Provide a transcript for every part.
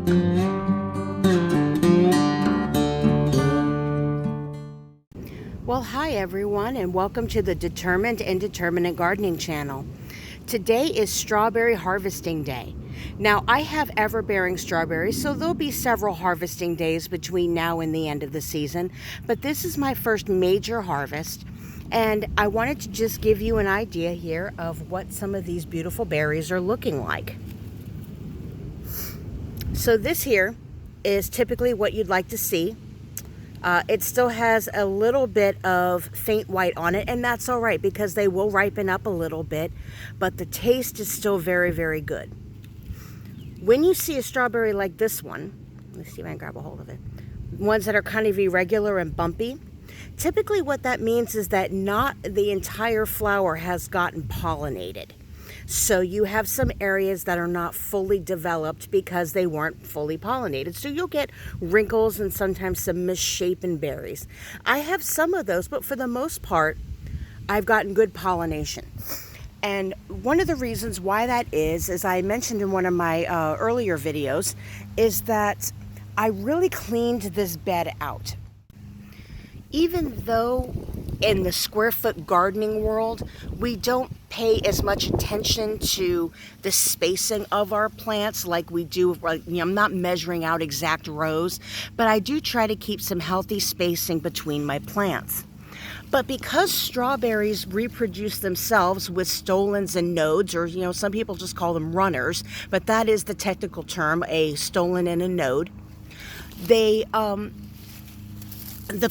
Well, hi everyone, and welcome to the Determined and Determinate Gardening channel. Today is Strawberry Harvesting Day. Now, I have ever-bearing strawberries, so there'll be several harvesting days between now and the end of the season, but this is my first major harvest, and I wanted to just give you an idea here of what some of these beautiful berries are looking like. So this here is typically what you'd like to see. It still has a little bit of faint white on it, and that's all right because they will ripen up a little bit, but the taste is still very, very good. When you see a strawberry like this one, let me see if I can grab a hold of it, ones that are kind of irregular and bumpy, typically what that means is that not the entire flower has gotten pollinated. So you have some areas that are not fully developed because they weren't fully pollinated. So you'll get wrinkles and sometimes some misshapen berries. I have some of those, but for the most part, I've gotten good pollination. And one of the reasons why that is, as I mentioned in one of my earlier videos, is that I really cleaned this bed out. Even though in the square foot gardening world, we don't pay as much attention to the spacing of our plants like we do. I'm not measuring out exact rows, but I do try to keep some healthy spacing between my plants. But because strawberries reproduce themselves with stolons and nodes, or some people just call them runners, but that is the technical term, a stolon and a node, the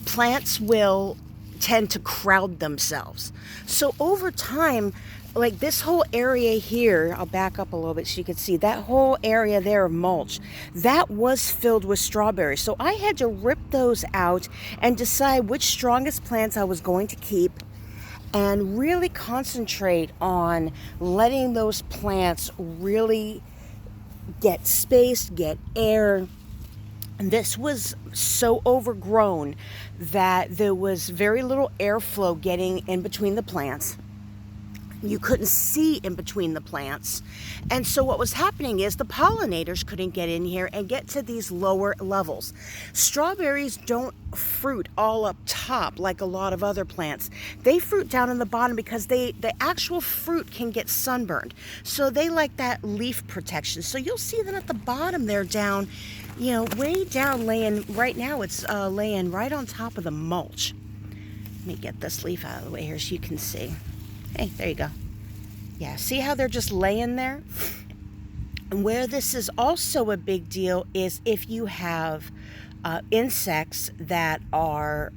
plants will tend to crowd themselves. So over time, like this whole area here, I'll back up a little bit so you can see that whole area there of mulch, that was filled with strawberries. So I had to rip those out and decide which strongest plants I was going to keep and really concentrate on letting those plants really get space, get air. And this was so overgrown that there was very little airflow getting in between the plants. You couldn't see in between the plants. And so what was happening is the pollinators couldn't get in here and get to these lower levels. Strawberries don't fruit all up top like a lot of other plants. They fruit down in the bottom because the actual fruit can get sunburned. So they like that leaf protection. So you'll see them at the bottom there down, way down, laying right now. It's laying right on top of the mulch. Let me get this leaf out of the way here so you can see. Hey, there you go. Yeah, see how they're just laying there? And where this is also a big deal is if you have insects that are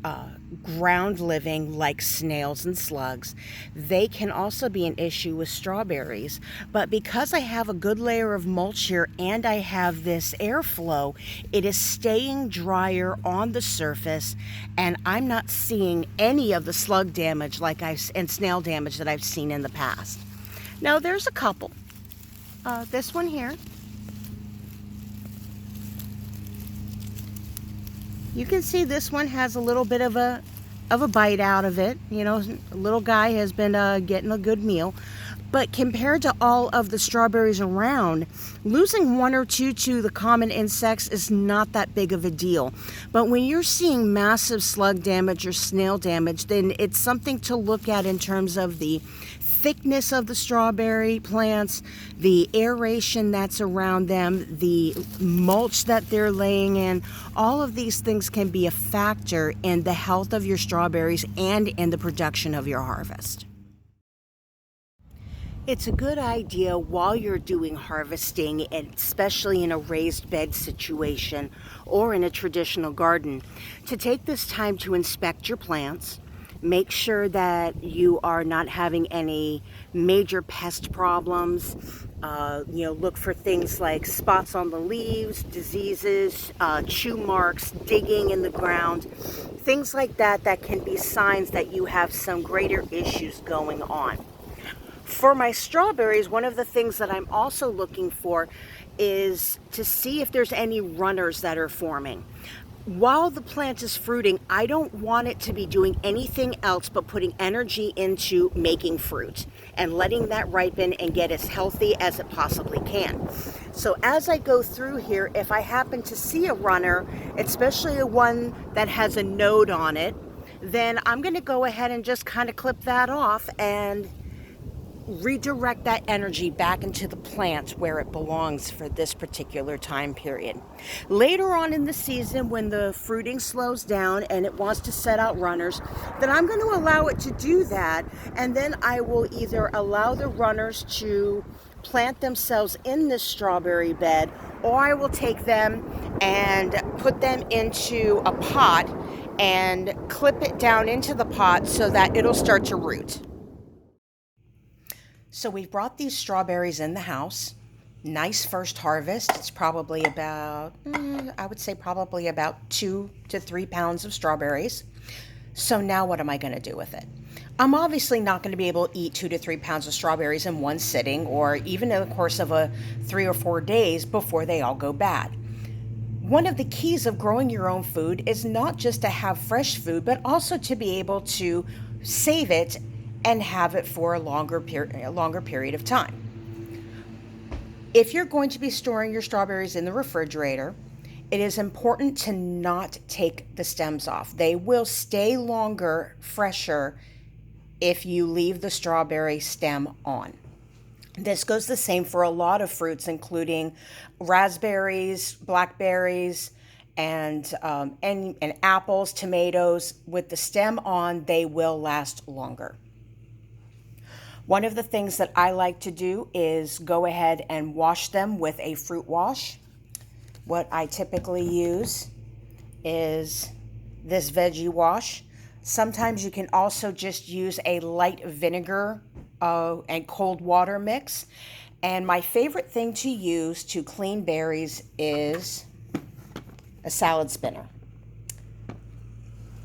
ground living, like snails and slugs. They can also be an issue with strawberries. But because I have a good layer of mulch here and I have this airflow, it is staying drier on the surface, and I'm not seeing any of the slug damage and snail damage that I've seen in the past. Now there's a couple. This one here. You can see this one has a little bit of a bite out of it. A little guy has been getting a good meal. But compared to all of the strawberries around, losing one or two to the common insects is not that big of a deal. But when you're seeing massive slug damage or snail damage, then it's something to look at in terms of the thickness of the strawberry plants, the aeration that's around them, the mulch that they're laying in. All of these things can be a factor in the health of your strawberries and in the production of your harvest. It's a good idea while you're doing harvesting, and especially in a raised bed situation or in a traditional garden, to take this time to inspect your plants. Make sure that you are not having any major pest problems. Look for things like spots on the leaves, diseases, chew marks, digging in the ground, things like that can be signs that you have some greater issues going on. For my strawberries, one of the things that I'm also looking for is to see if there's any runners that are forming. while the plant is fruiting, I don't want it to be doing anything else but putting energy into making fruit and letting that ripen and get as healthy as it possibly can. So as I go through here, if I happen to see a runner, especially one that has a node on it, then I'm going to go ahead and just kind of clip that off and redirect that energy back into the plant where it belongs for this particular time period. Later on in the season, when the fruiting slows down and it wants to set out runners, then I'm going to allow it to do that, and then I will either allow the runners to plant themselves in this strawberry bed, or I will take them and put them into a pot and clip it down into the pot so that it'll start to root. So we brought these strawberries in the house. Nice first harvest. It's probably about, I would say probably about 2 to 3 pounds of strawberries. So now what am I going to do with it? I'm obviously not going to be able to eat 2 to 3 pounds of strawberries in one sitting, or even in the course of 3 or 4 days before they all go bad. One of the keys of growing your own food is not just to have fresh food, but also to be able to save it and have it for a longer period of time. If you're going to be storing your strawberries in the refrigerator, it is important to not take the stems off. They will stay longer, fresher, if you leave the strawberry stem on. This goes the same for a lot of fruits, including raspberries, blackberries, and apples, tomatoes. With the stem on, they will last longer. One of the things that I like to do is go ahead and wash them with a fruit wash. What I typically use is this veggie wash. Sometimes you can also just use a light vinegar and cold water mix. And my favorite thing to use to clean berries is a salad spinner.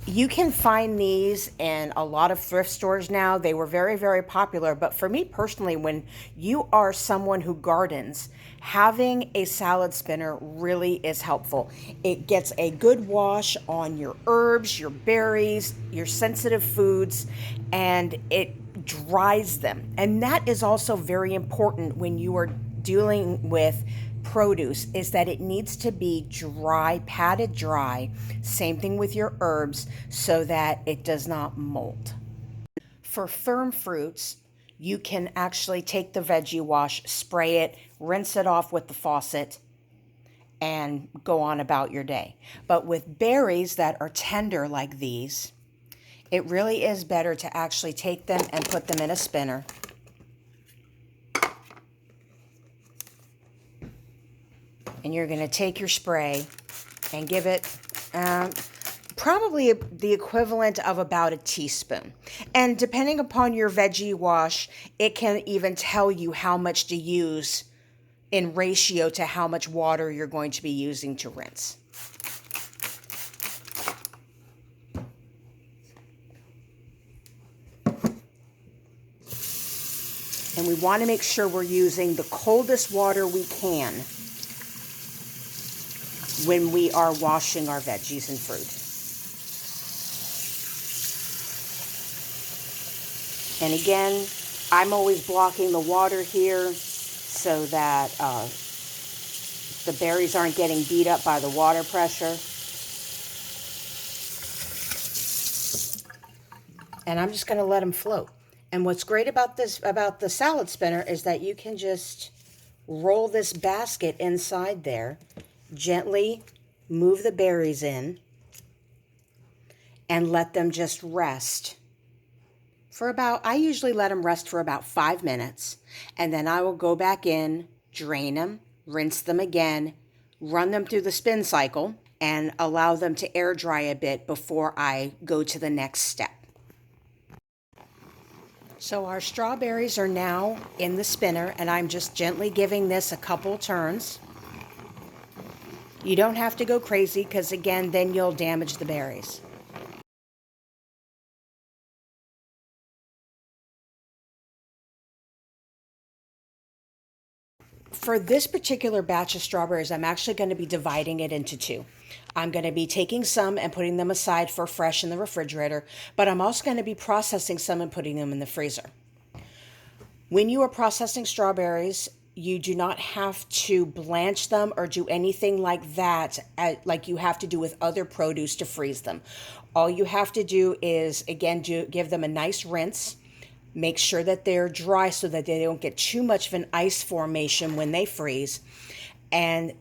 You can find these in a lot of thrift stores now. They were very, very popular. But for me personally, when you are someone who gardens, having a salad spinner really is helpful. It gets a good wash on your herbs, your berries, your sensitive foods, and it dries them. And that is also very important when you are dealing with produce, is that it needs to be dry, padded dry. Same thing with your herbs, so that it does not mold. For firm fruits, you can actually take the veggie wash, spray it, rinse it off with the faucet, and go on about your day. But with berries that are tender like these, it really is better to actually take them and put them in a spinner. And you're going to take your spray and give it probably the equivalent of about a teaspoon. And depending upon your veggie wash, it can even tell you how much to use in ratio to how much water you're going to be using to rinse. And we want to make sure we're using the coldest water we can when we are washing our veggies and fruit. And again, I'm always blocking the water here so that the berries aren't getting beat up by the water pressure. And I'm just going to let them float. And what's great about the salad spinner, is that you can just roll this basket inside there, gently move the berries in, and let them just rest for I usually let them rest for about 5 minutes, and then I will go back in, drain them, rinse them again, run them through the spin cycle, and allow them to air dry a bit before I go to the next step. So our strawberries are now in the spinner, and I'm just gently giving this a couple turns. You don't have to go crazy, because again, then you'll damage the berries. For this particular batch of strawberries, I'm actually going to be dividing it into two. I'm going to be taking some and putting them aside for fresh in the refrigerator, but I'm also going to be processing some and putting them in the freezer. When you are processing strawberries, you do not have to blanch them or do anything like that, like you have to do with other produce to freeze them. All you have to do is, again, give them a nice rinse. Make sure that they're dry so that they don't get too much of an ice formation when they freeze. And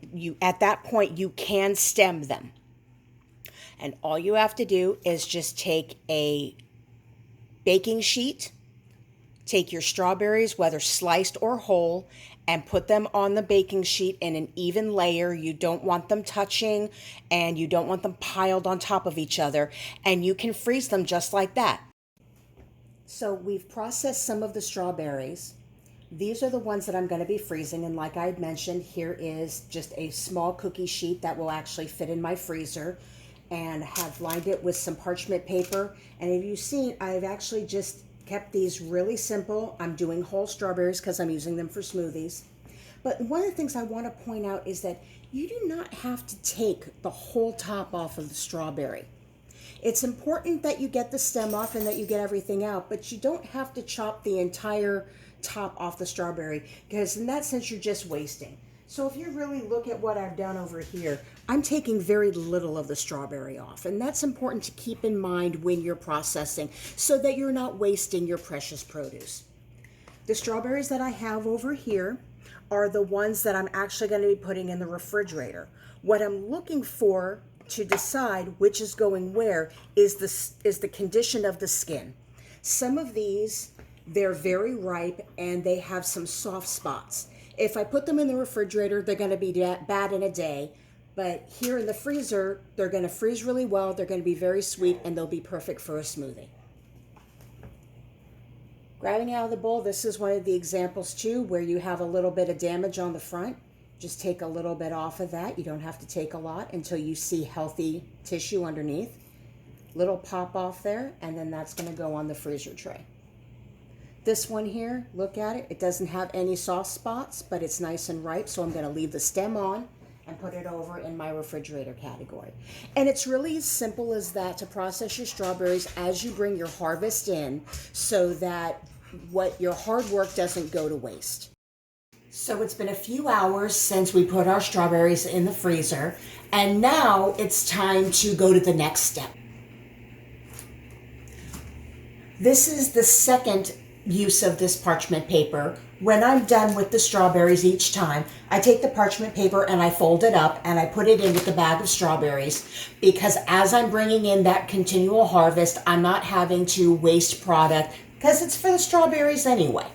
at that point, you can stem them. And all you have to do is just take a baking sheet, take your strawberries, whether sliced or whole, and put them on the baking sheet in an even layer. You don't want them touching and you don't want them piled on top of each other. And you can freeze them just like that. So we've processed some of the strawberries. These are the ones that I'm going to be freezing. And like I had mentioned, here is just a small cookie sheet that will actually fit in my freezer, and have lined it with some parchment paper. And if you've seen, I've actually just kept these really simple. I'm doing whole strawberries because I'm using them for smoothies. But one of the things I want to point out is that you do not have to take the whole top off of the strawberry. It's important that you get the stem off and that you get everything out, but you don't have to chop the entire top off the strawberry, because in that sense you're just wasting. So if you really look at what I've done over here, I'm taking very little of the strawberry off, and that's important to keep in mind when you're processing so that you're not wasting your precious produce. The strawberries that I have over here are the ones that I'm actually going to be putting in the refrigerator. What I'm looking for to decide which is going where is the condition of the skin. Some of these, they're very ripe and they have some soft spots. If I put them in the refrigerator, they're going to be bad in a day. But here in the freezer, they're going to freeze really well. They're going to be very sweet, and they'll be perfect for a smoothie. Grabbing out of the bowl, this is one of the examples too, where you have a little bit of damage on the front. Just take a little bit off of that. You don't have to take a lot until you see healthy tissue underneath. Little pop off there, and then that's going to go on the freezer tray. This one here, look at it. It doesn't have any soft spots, but it's nice and ripe, so I'm going to leave the stem on and put it over in my refrigerator category. And it's really as simple as that to process your strawberries as you bring your harvest in, so that what your hard work doesn't go to waste. So it's been a few hours since we put our strawberries in the freezer, and now it's time to go to the next step. This is the second use of this parchment paper. When I'm done with the strawberries each time, I take the parchment paper and I fold it up and I put it in with the bag of strawberries, because as I'm bringing in that continual harvest, I'm not having to waste product because it's for the strawberries anyway.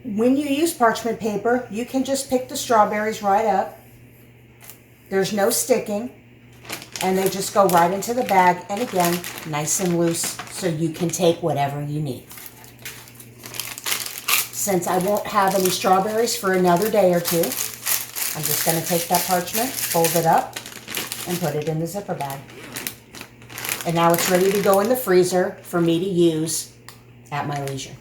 When you use parchment paper, you can just pick the strawberries right up. There's no sticking, and they just go right into the bag, and again, nice and loose, so you can take whatever you need. Since I won't have any strawberries for another day or two, I'm just going to take that parchment, fold it up, and put it in the zipper bag. And now it's ready to go in the freezer for me to use at my leisure.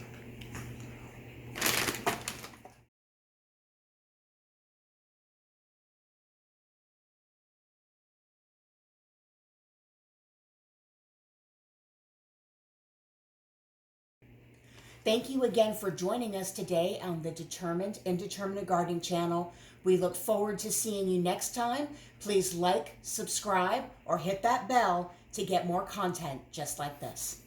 Thank you again for joining us today on the Determined Indeterminate Gardening channel. We look forward to seeing you next time. Please like, subscribe, or hit that bell to get more content just like this.